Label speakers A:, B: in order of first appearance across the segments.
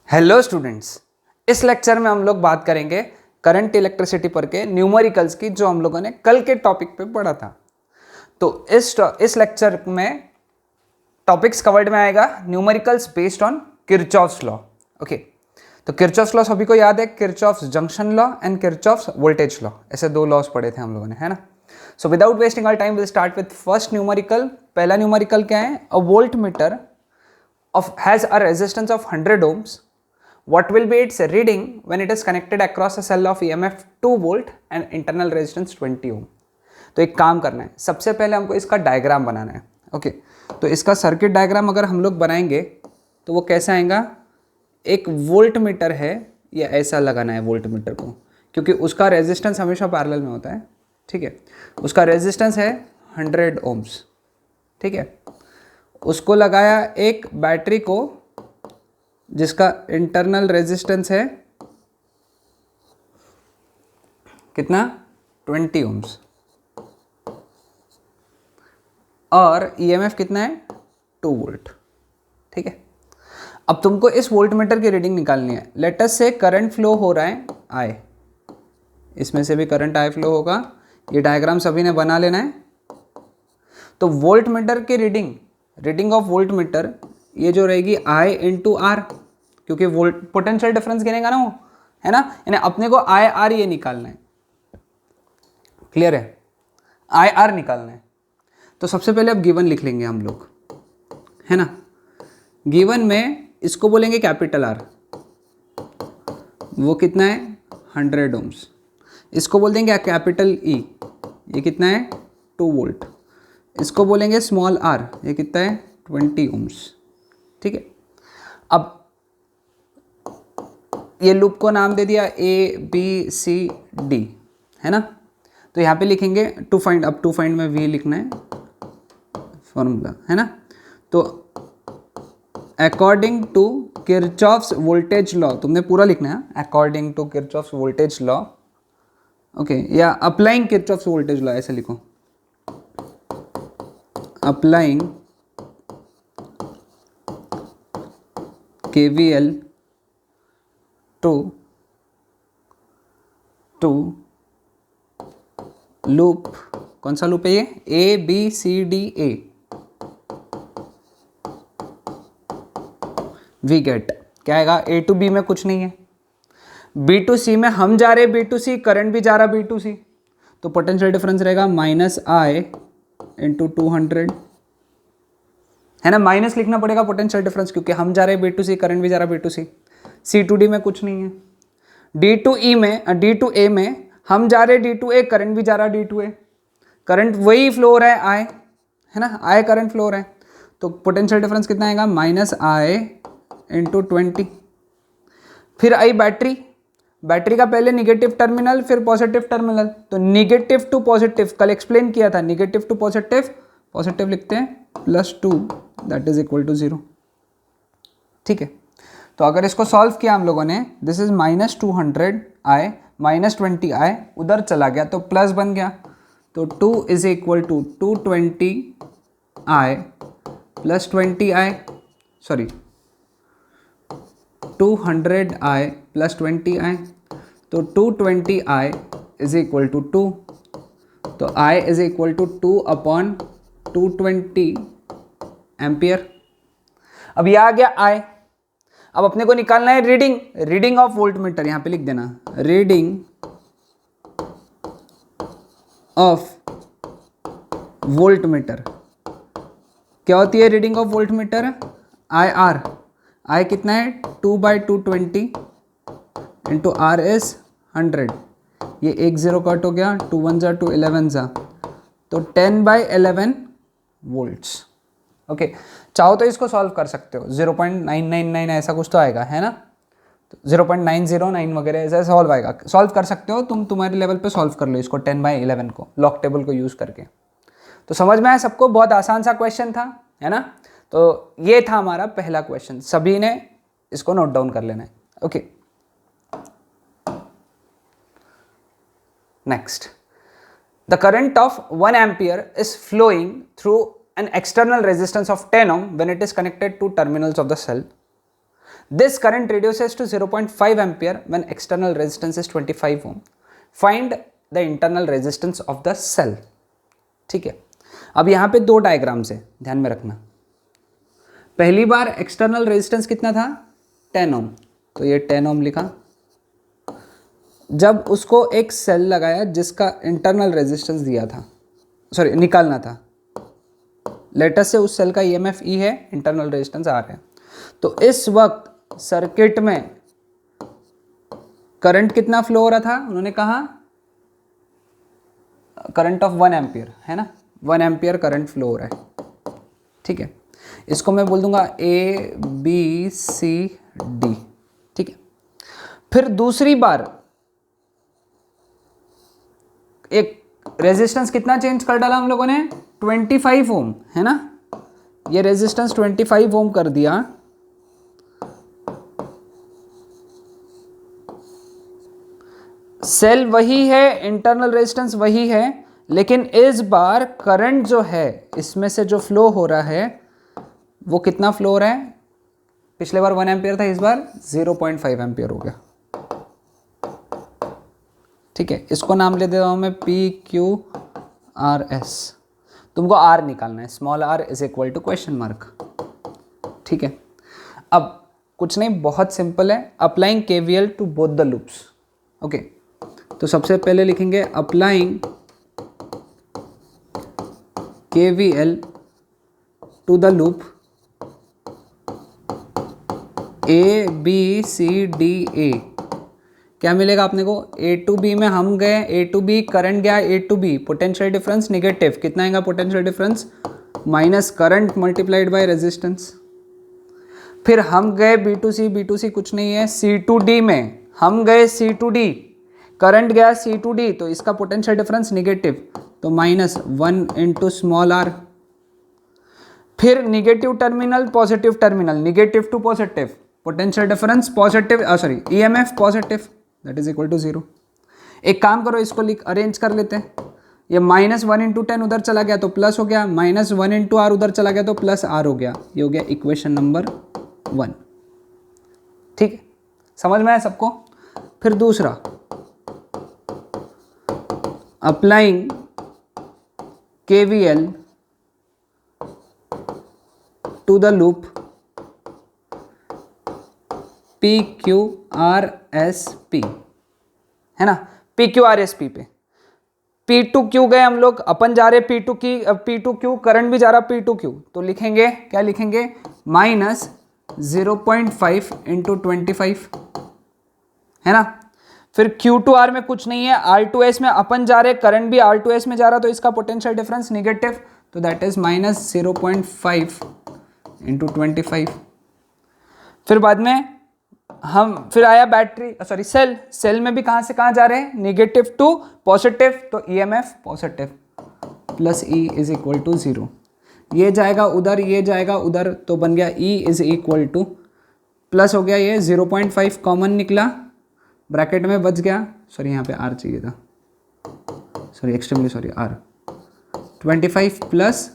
A: Hello students, इस lecture में हम लोग बात करेंगे करंट इलेक्ट्रिसिटी पर के न्यूमेरिकल्स की, जो हम लोगों ने कल के टॉपिक पे पढ़ा था। तो इस लेक्चर में टॉपिक्स कवर्ड में आएगा numericals based on Kirchhoff's law. Okay, तो किरचॉफ्स लॉ सभी को याद है, Kirchhoff's junction law and Kirchhoff's voltage law, ऐसे दो लॉस पढ़े थे हम लोगों ने, है ना। So without wasting our time will start with first numerical. पहला न्यूमेरिकल क्या है? A voltmeter has a resistance of 100 ohms. What will be its reading when it is connected across a cell of EMF 2 volt and internal resistance 20 ohm? तो एक काम करना है, सबसे पहले हमको इसका डायग्राम बनाना है। ओके, तो इसका सर्किट डायग्राम अगर हम लोग बनाएंगे तो वो कैसा आएगा? एक वोल्ट मीटर है, या ऐसा लगाना है वोल्ट मीटर को, क्योंकि उसका रेजिस्टेंस हमेशा पैरेलल में होता है। ठीक है, उसका रेजिस्टेंस है 100 ohms। ठीक है, उसको लगाया एक बैटरी को जिसका इंटरनल रेजिस्टेंस है कितना? 20 ohms, और ईएमएफ कितना है? 2 वोल्ट। ठीक है, अब तुमको इस वोल्ट मीटर की रीडिंग निकालनी है। लेट अस से करंट फ्लो हो रहा है आई, इसमें से भी करंट आई फ्लो होगा। ये डायग्राम सभी ने बना लेना है। तो वोल्ट मीटर की रीडिंग ऑफ वोल्ट मीटर ये जो रहेगी आई इंटू आर, क्योंकि वोल्ट पोटेंशियल डिफरेंस गिनेगा ना वो, है ना। यानी अपने को आई आर ये निकालना है। क्लियर है? आई आर निकालना है। तो सबसे पहले अब गिवन लिख लेंगे हम लोग, है ना। गिवन में इसको बोलेंगे कैपिटल आर, वो कितना है? 100 ohms। इसको बोल देंगे कैपिटल ई, ये कितना है? 2 वोल्ट। इसको बोलेंगे स्मॉल आर, ये कितना है? 20 ohms। ठीक है, अब ये लूप को नाम दे दिया ए बी सी डी, है ना। तो यहाँ पे लिखेंगे टू फाइंड, अब टू फाइंड में वी लिखना है फॉर्मूला, है ना। तो according to Kirchhoff's voltage law, तुमने पूरा लिखना है, according to Kirchhoff's voltage law. Okay, या अप्लाइंग किरचॉफ्स वोल्टेज लॉ, ऐसे लिखो, applying KVL to लूप, कौन सा लूप है ये? A B C D A. We get, क्या आएगा? ए टू बी में कुछ नहीं है, बी टू सी में हम जा रहे बी टू सी, करंट भी जा रहा बी टू सी, तो पोटेंशियल डिफरेंस रहेगा माइनस आई इंटू 200, है ना। माइनस लिखना पड़ेगा पोटेंशियल डिफरेंस, क्योंकि हम जा रहे हैं बी टू सी, करंट भी जा रहा है B to C. C to D में कुछ नहीं है। डी टू ई में, डी टू ए में हम जा रहे हैं डी टू ए, करंट भी जा रहा है डी टू ए, करंट वही फ्लो हो रहा है आई, है ना। आई करंट फ्लो हो रहा है, तो पोटेंशियल डिफरेंस कितना आएगा? माइनस आई इंटू 20। फिर आई बैटरी, बैटरी का पहले निगेटिव टर्मिनल फिर पॉजिटिव टर्मिनल, तो निगेटिव टू पॉजिटिव, कल एक्सप्लेन किया था, निगेटिव टू पॉजिटिव, पॉजिटिव लिखते हैं +2, दैट इज इक्वल टू 0। ठीक है, तो अगर इसको सॉल्व किया हम लोगों ने, दिस इज -200i -20i, उधर चला गया तो प्लस बन गया, तो 2 is equal to 220i plus 20i, sorry 200i plus 20i, तो 220i इज इक्वल टू 2, तो i is equal to 2/220 ampere. अब यह आ गया i। अब अपने को निकालना है रीडिंग ऑफ वोल्ट मीटर, यहां पे लिख देना रीडिंग ऑफ वोल्ट मीटर। क्या होती है reading of voltmeter? I R, I कितना है? 2/220 इंटू आर इज 100, ये 1 0 कट हो गया, 2 1 जा 2 11 जा, तो 10/11 वोल्ट्स। ओके, चाहो तो इसको सॉल्व कर सकते हो, 0.999 ऐसा कुछ तो आएगा, है ना। तो 0.909 वगैरह ऐसा सॉल्व आएगा, सॉल्व कर सकते हो तुम, तुम्हारे लेवल पे सॉल्व कर लो इसको 10/11 को लॉग टेबल को यूज़ करके। तो समझ में आया सबको? बहुत आसान सा क्वेश्चन था, है ना। तो ये था हमारा पहला क्वेश्चन, सभी ने इसको नोट डाउन कर लेना है। Okay, next, the current of 1 ampere is flowing through an external resistance of 10 ohm when it is connected to terminals of the cell. This current reduces to 0.5 ampere when external resistance is 25 ohm. Find the internal resistance of the cell. ठीक है, अब यहाँ पे दो diagrams है, ध्यान में रखना. पहली बार एक्सटर्नल रेजिस्टेंस कितना था 10 ओम, तो ये 10 ओम लिखा. जब उसको एक सेल लगाया जिसका इंटरनल रेजिस्टेंस दिया था, सॉरी निकालना था, लेटेस्ट से उस सेल का ईएमएफ ई है, इंटरनल रेजिस्टेंस आर है. तो इस वक्त सर्किट में करंट कितना फ्लो हो रहा था, उन्होंने कहा करंट ऑफ 1 एम्पियर है ना, 1 एम्पियर करंट फ्लो हो रहा है. ठीक है, इसको मैं बोल दूंगा ए बी सी डी. ठीक है, फिर दूसरी बार एक रेजिस्टेंस कितना चेंज कर डाला हम लोगों ने 25 ओम है ना, ये रेजिस्टेंस 25 ओम कर दिया. सेल वही है, इंटरनल रेजिस्टेंस वही है, लेकिन इस बार करंट जो है इसमें से जो फ्लो हो रहा है वो कितना फ्लो हो रहा है. पिछले बार 1 एम्पियर था, इस बार 0.5 एम्पियर हो गया. ठीक है, इसको नाम ले देता हूं मैं पी क्यू आर एस. तुमको आर निकालना है, small R is equal to question mark. ठीक है, अब कुछ नहीं, बहुत सिंपल है. Applying KVL to both the loops. Okay, तो सबसे पहले लिखेंगे applying KVL to the loop A B C D A. क्या मिलेगा अपने को, ए टू बी में हम गए, ए टू बी करंट गया, A to B potential difference negative, कितना आएगा potential difference minus current multiplied by resistance. फिर हम गए बी टू सी कुछ नहीं है, सी टू डी में हम गए, सी टू डी करंट गया सी टू डी, तो इसका पोटेंशियल डिफरेंस निगेटिव, तो -1 इंटू स्मॉल आर. फिर negative terminal positive terminal, negative to positive, potential difference positive, sorry EMF positive, that is equal to 0. एक काम करो, इसको लिख अरेंज कर लेते हैं. ये -1 इंटू 10 उधर चला गया तो प्लस हो गया, -1 इंटू आर उधर चला गया तो प्लस आर हो गया. ये हो गया इक्वेशन नंबर 1. ठीक है, समझ में आया सबको. फिर दूसरा, applying KVL to the loop PQRSP है ना, PQRSP पे P2Q गए हम लोग, अपन जा रहे P2Q, करंट भी जा रहा P2Q, तो लिखेंगे क्या लिखेंगे -0.5 इंटू 25 है ना. फिर Q2R में कुछ नहीं है, R2S में अपन जा रहे, करंट भी R2S में जा रहा, तो इसका पोटेंशियल डिफरेंस निगेटिव, तो दैट इज -0.5 इंटू 25. फिर बाद में हम फिर आया बैटरी, सॉरी सेल में भी कहाँ से कहाँ जा रहे हैं, निगेटिव टू पॉजिटिव, तो EMF positive plus E is equal to 0. ये जाएगा उधर, ये जाएगा उधर, तो बन गया E is equal two plus हो गया, ये 0.5 कॉमन निकला, ब्रैकेट में बच गया, सॉरी यहाँ पे R चाहिए था, sorry extremely sorry, R 25 plus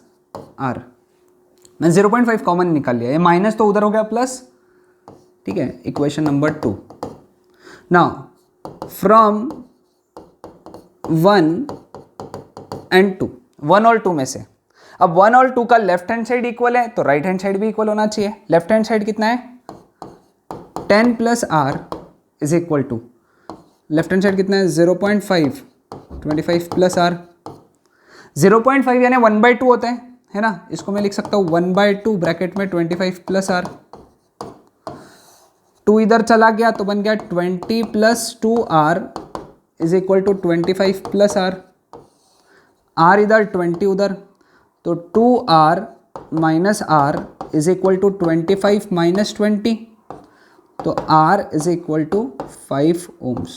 A: R, मैं 0.5 कॉमन निकाल लिया, ये माइनस तो उधर हो गया प्लस. ठीक है, equation number 2. Now from 1 and 2, 1 और 2 में से, अब 1 और 2 का लेफ्ट हैंड साइड इक्वल है, तो राइट हैंड साइड भी इक्वल होना चाहिए. लेफ्ट हैंड साइड कितना है 10 plus R is equal to, left hand side कितना है 0.5, 25 प्लस R. 0.5 यानी 1/2 होता है ना, इसको मैं लिख सकता हूँ 1/2 ब्रैकेट में 25 प्लस R. 2 इधर चला गया तो बन गया 20 plus 2R is equal to 25 plus R. R इधर 20 उधर, तो 2R minus R is equal to 25 minus 20, तो R is equal to 5 ohms.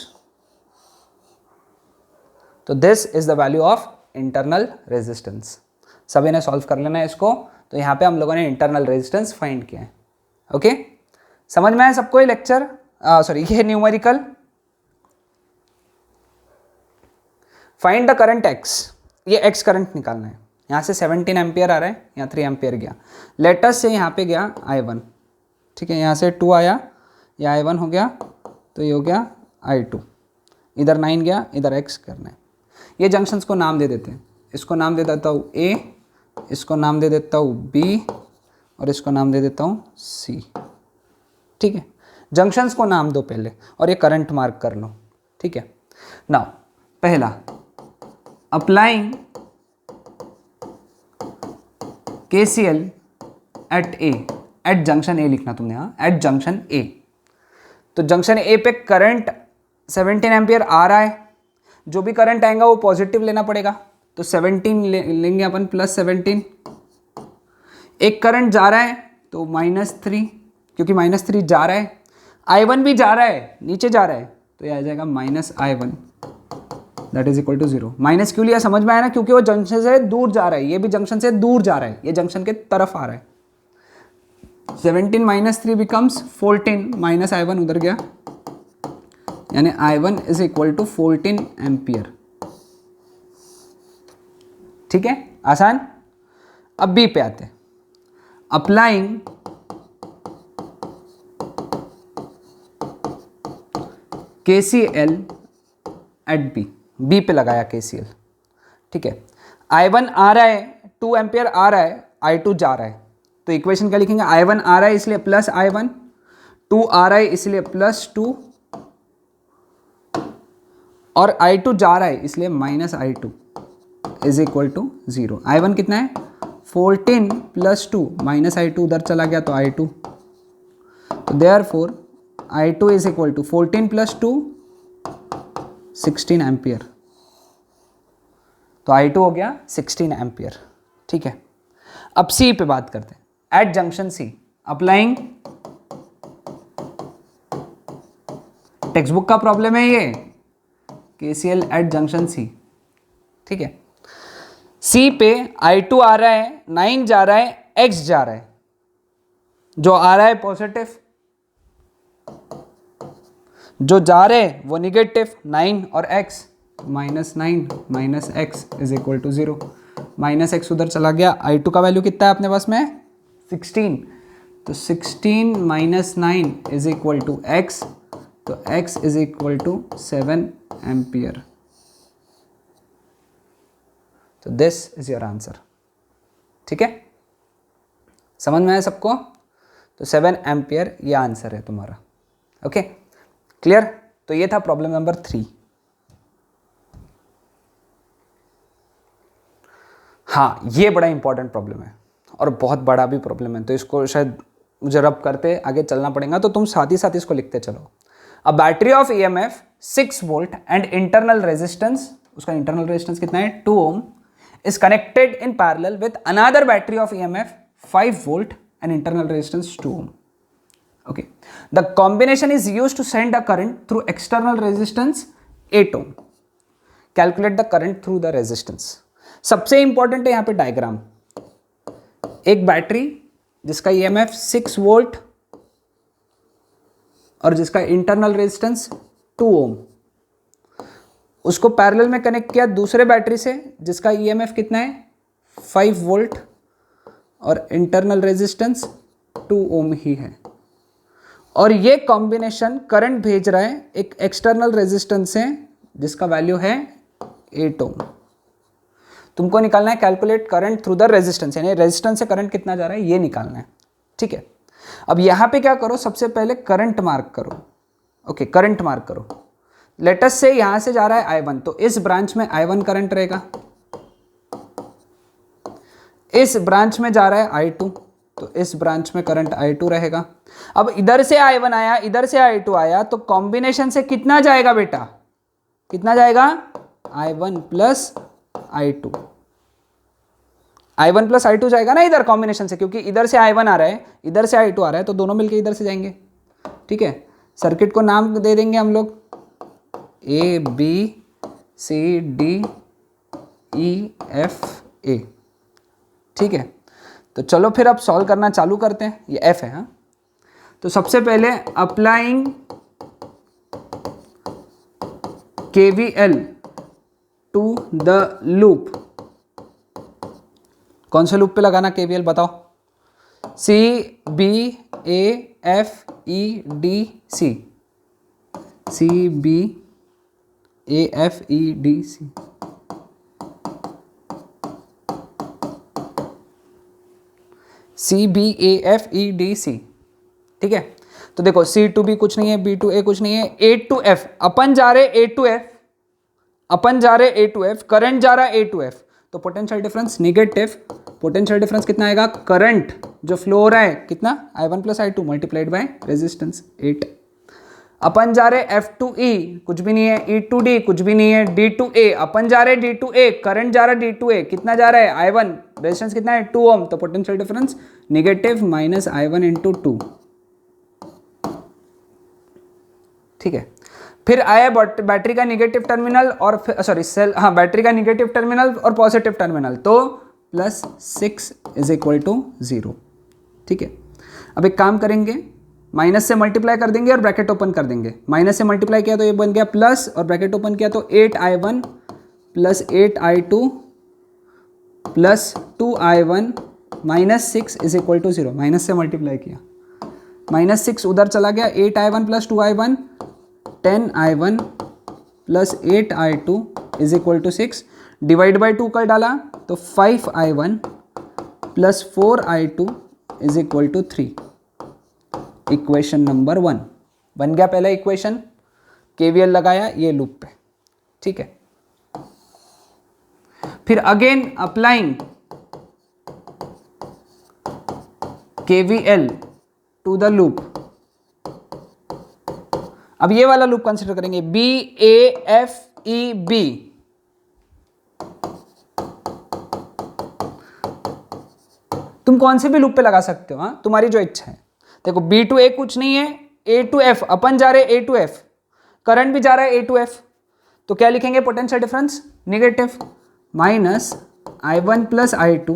A: तो this is the value of internal resistance. सभी ने सॉल्व कर लेना है इसको. तो यहाँ पे हम लोगों ने इंटरनल रेजिस्टेंस फाइंड किया है. ओके, समझ में आया सबको ये लेक्चर, सॉरी ये numerical. Find the current X, ये X करंट निकालना है. यहाँ से 17 एम्पियर आ रहा है, यहाँ 3 एम्पियर गया. लेटस से यहाँ पे गया I1, ठीक है, यहाँ से 2 आया, ये I1 हो गया, तो ये हो गया I2, इधर 9 गया, इधर x करना है। ये जंक्शंस को नाम दे देते हैं, इसको नाम दे देता हूँ A, इसको नाम दे देता हूँ B और इसको नाम दे देता हूँ C। ठीक है, जंक्शंस को नाम दो पहले और ये करंट मार्क कर लो। ठीक है, नाउ पहला applying KCL at A, at junction A लिखना तुमने, हाँ, एट जंक्शन A। तो जंक्शन A पे करंट 17 एम्पियर आ रहा है, जो भी करंट आएगा वो पॉजिटिव लेना पड़ेगा, तो 17 लेंगे अपन +17। एक करंट जा रहा है तो -3, क्योंकि -3 जा रहा है, I1 भी जा रहा है, नीचे जा रहा है, तो ये आ जाएगा -I1 that is equal to 0। Minus क्यों लिया समझ में आया ना, क्योंकि वो जंक्शन से दूर जा रहा है, ये भी जंक्शन से दूर जा रहा है, ये जंक्शन के तरफ आ रहा है। 17 - 3 बिकम्स 14, -I1 उधर गया, यानी I1 is equal to 14 ampere. ठीक है, आसान। अब B पे आते हैं, अप्लाइंग KCL एट B पे लगाया KCL। ठीक है, I1 आ रहा है, 2 एम्पियर आ रहा है, I2 जा रहा है, तो इक्वेशन क्या लिखेंगे, I1 आ रहा है इसलिए +I1, 2 आ रहा है इसलिए +2 और I2 जा रहा है इसलिए -I2 is equal to 0। I1 कितना है 14 + 2, -I2 उधर चला गया तो I2, तो therefore I2 is equal to 14 + 2 16 ampere, तो I2 हो गया 16 एम्पियर। ठीक है, अब C पे बात करते हैं, at junction C applying, text book का प्रॉब्लम है ये, KCL एट जंक्शन C। ठीक है, C पे I2 आ रहा है, 9 जा रहा है, X जा रहा है, जो आ रहा है पॉजिटिव, जो जा रहे हैं वो निगेटिव, 9 और x, -9 - x is equal to 0। -x उधर चला गया, I2 का वैल्यू कितना है अपने पास में 16, तो 16 - 9 इज इक्वल टू x, तो x is equal to 7 ampere. तो दिस इज योर आंसर। ठीक है, समझ में आया सबको, तो 7 एम्पियर ये आंसर है तुम्हारा। Okay, clear. तो ये था प्रॉब्लम नंबर 3। हाँ, ये बड़ा इंपॉर्टेंट प्रॉब्लम है और बहुत बड़ा भी प्रॉब्लम है, तो इसको शायद मुझे रब करते आगे चलना पड़ेगा, तो तुम साथ ही साथ इसको लिखते चलो। A battery of EMF 6 volt and internal resistance, उसका इंटरनल रेजिस्टेंस कितना है 2 ohm, is connected in parallel with another battery of EMF 5 volt and internal resistance 2 ohm. Okay, the combination is used to send a current through external resistance 8 ohm. Calculate the current through the resistance. सबसे important है यहाँ पे diagram, एक battery जिसका EMF 6 volt और जिसका internal resistance 2 ओम, उसको parallel में कनेक्ट किया दूसरे बैटरी से जिसका EMF कितना है 5 वोल्ट और इंटरनल रेजिस्टेंस 2 ओम ही है, और ये कॉम्बिनेशन करंट भेज रहा है एक एक्सटर्नल रेजिस्टेंस से जिसका वैल्यू है 8 ओम। तुमको निकालना है calculate current through the resistance, यानी रेजिस्टेंस से करंट कितना जा रहा है ये निकालना है। ठीक है, अब यहाँ पे क्या करो, सबसे पहले करंट मार्क करो। ओके, करंट मार्क करो। लेटस से यहाँ से जा रहा है I1, तो इस ब्रांच में I1 करंट रहेगा, इस ब्रांच में जा रहा है I2, तो इस ब्रांच में करंट I2 रहेगा। अब इधर से I1 आया, इधर से I2 आया, तो कॉम्बिनेशन से कितना जाएगा बेटा, कितना जाएगा I1 plus I2, I1 plus I2 जाएगा ना इधर कॉम्बिनेशन से, क्योंकि इधर से I1 आ रहा है, इधर से I2 आ रहा है, तो दोनों मिलके इधर से जाएंगे। ठीक है, सर्किट को नाम दे देंगे हम लोग A B C D E F A। ठीक है, तो चलो फिर अब सॉल्व करना चालू करते हैं। ये F है, हाँ, तो सबसे पहले applying KVL to the loop, कौन से लूप पे लगाना KVL बताओ, C B A F E D C, C B A F E D C, C B A F E D C, ठीक है। तो देखो सी टू बी कुछ नहीं है, बी टू ए कुछ नहीं है, ए टू एफ अपन जा रहे ए टू एफ, अपन जा रहे ए टू एफ, करंट जा रहा है ए टू एफ, तो potential difference negative, potential difference कितना आएगा, करंट जो फ्लो हो रहा है कितना, I1 plus I2 multiplied by resistance 8। अपन जा रहे एफ टू ई कुछ भी नहीं है, ई टू डी कुछ भी नहीं है, डी टू ए अपन जा रहे डी टू ए, करंट जा रहा है डी टू ए, कितना जा रहा है I1, रेजिस्टेंस कितना है 2 ओम, तो potential difference negative minus I1 into 2, ठीक है। फिर आया बैटरी का निगेटिव टर्मिनल और सॉरी सेल, हाँ बैटरी का निगेटिव टर्मिनल और पॉजिटिव टर्मिनल, तो प्लस 6 इज इक्वल टू 0, ठीक है। अब एक काम करेंगे, माइनस से मल्टीप्लाई कर देंगे और ब्रैकेट ओपन कर देंगे, माइनस से मल्टीप्लाई किया तो ये बन गया प्लस और ब्रैकेट ओपन किया तो 8I1 plus 8I2 plus 2I1 minus 6 is equal to 0, minus से मल्टीप्लाई किया, माइनस 6 उधर चला गया, 8I1 plus 2I1 10I1 plus 8I2 is equal to 6, divide by 2 कर डाला तो 5I1 plus 4I2 is equal to 3। Equation number 1 बन गया पहला इक्वेशन, केवीएल लगाया ये लूप पे, ठीक है। फिर again applying KVL to the loop, अब ये वाला लूप कंसिडर करेंगे, B A F E B, तुम कौन से भी लूप पे लगा सकते हो, हाँ तुम्हारी जो इच्छा है। देखो बी टू ए कुछ नहीं है, ए टू एफ अपन जा रहे ए टू एफ, करंट भी जा रहा है ए टू एफ, तो क्या लिखेंगे potential difference negative minus I1 plus I2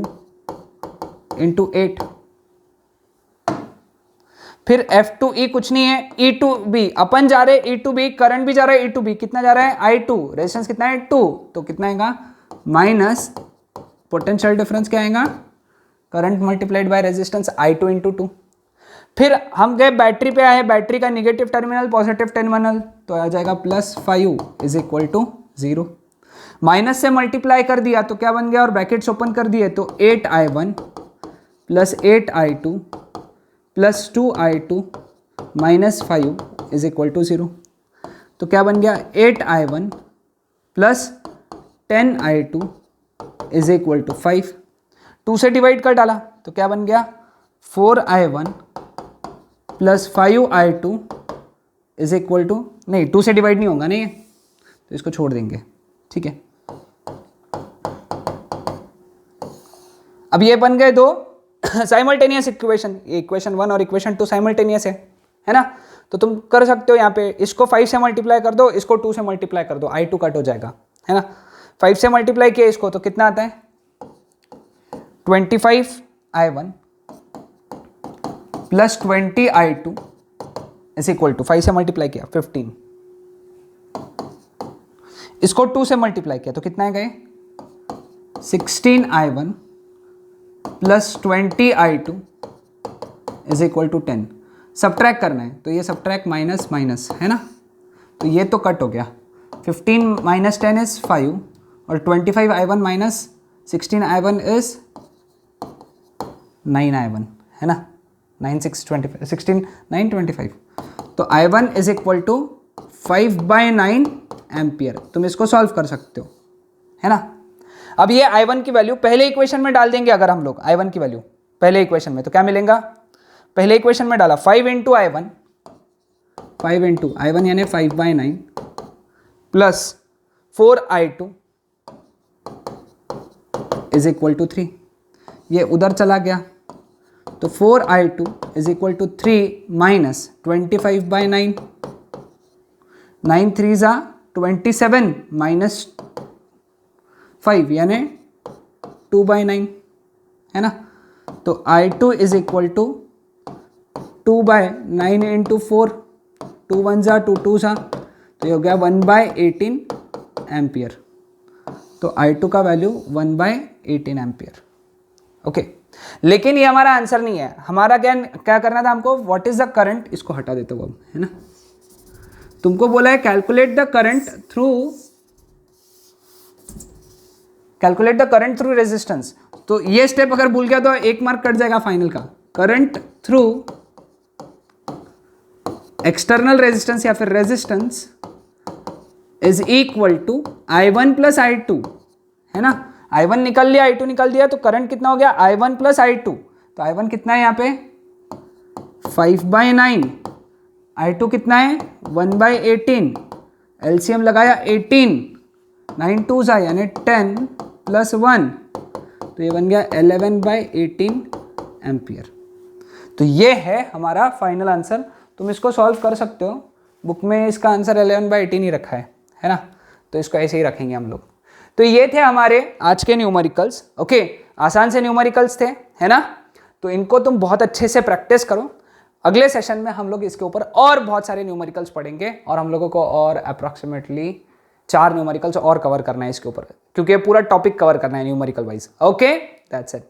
A: into 8। फिर F2E कुछ नहीं है, E2B अपन जा रहे E2B, करंट भी जा रहा है E2B, कितना जा रहा है I2, रेजिस्टेंस कितना है 2, तो कितना आएगा माइनस पोटेंशियल डिफरेंस क्या आएगा, current multiplied by resistance I2 into 2। फिर हम गए बैटरी पे आए, बैटरी का निगेटिव टर्मिनल पॉजिटिव टर्मिनल, तो आ जाएगा plus 5 is equal to 0, minus से मल्टीप्लाई कर दिया तो क्या बन गया और ब्रैकेट्स ओपन कर दिए तो 8I1 plus 8I2 plus 2I2 minus 5 is equal to 0, तो क्या बन गया 8I1 plus 10I2 is equal to 5, 2 से डिवाइड कर डाला तो क्या बन गया 4I1 plus 5I2 is equal to, नहीं 2 से डिवाइड नहीं होगा नहीं, तो इसको छोड़ देंगे, ठीक है। अब ये बन गए दो साइमल्टेनियस इक्वेशन, इक्वेशन 1 और इक्वेशन 2 साइमल्टेनियस है ना, तो तुम कर सकते हो यहाँ पे, इसको 5 से मल्टीप्लाई कर दो, इसको 2 से मल्टीप्लाई कर दो, I2 कट हो जाएगा, है ना। 5 से मल्टीप्लाई किया इसको तो कितना आता है 25I1 plus 20I2 is equal to, 5 से मल्टीप्लाई किया 15, इसको 2 से मल्टीप्लाई किया तो कितना गए 16I1 plus 20I2 is equal to 10। Subtract करना है तो ये सब्ट्रैक्ट माइनस माइनस है ना, तो ये तो कट हो गया, 15 माइनस 10 इज 5 और 25I1 minus 16I1 is 9I1 है ना, 9 6 25 16 9 25, तो I1 is equal to 5/9 ampere. तुम इसको सॉल्व कर सकते हो, है ना। अब ये I1 की वैल्यू पहले इक्वेशन में डाल देंगे, अगर हम लोग I1 की वैल्यू पहले इक्वेशन में, तो क्या मिलेगा, पहले इक्वेशन में डाला 5 इंटू I1, 5 इंटू I1 यानी 5/9 plus 4I2 is equal to 3, ये उधर चला गया तो 4I2 is equal to 3 minus 25/9, 9 3 जा 27 माइनस 5 यानी 2/9 है ना, तो I2 is equal to 2/9 into 4, 2 1 जा 2 2 जा, तो ये हो गया 1/18 एम्पियर, तो I2 का वैल्यू 1/18 एम्पियर, ओके। लेकिन ये हमारा आंसर नहीं है। हमारा क्या क्या करना था हमको, व्हाट इज द करंट, इसको हटा देता हूँ अब, है ना। तुमको बोला है calculate the current through resistance. तो ये स्टेप अगर भूल गया तो 1 मार्क कट जाएगा फाइनल का। करंट थ्रू एक्सटर्नल रेजिस्टेंस या फिर resistance is equal to I1 plus I2, है ना। I1 निकल लिया, I2 निकल दिया, तो करंट कितना हो गया, I1 प्लस I2। तो I1 कितना है यहाँ पे 5/9, I2 कितना है 1/18, LCM लगाया 18, 9 2 यानी 10 प्लस 1, तो ये बन गया 11/18 एम्पियर। तो ये है हमारा फाइनल आंसर। तुम इसको सॉल्व कर सकते हो, बुक में इसका आंसर 11/18 ही रखा है ना। तो इसको ऐसे ही रखेंगे हम लोग। तो ये थे हमारे आज के न्यूमेरिकल्स। ओके, आसान से न्यूमेरिकल्स थे, है ना। तो इनको तुम बहुत अच्छे से प्रैक्टिस करो। अगले सेशन में हम लोग इसके ऊपर और बहुत सारे न्यूमेरिकल्स पढ़ेंगे और हम लोगों को और अप्रॉक्सीमेटली 4 न्यूमेरिकल्स और कवर करना है इसके ऊपर, क्योंकि पूरा टॉपिक कवर करना है numerical wise. Okay, that's it.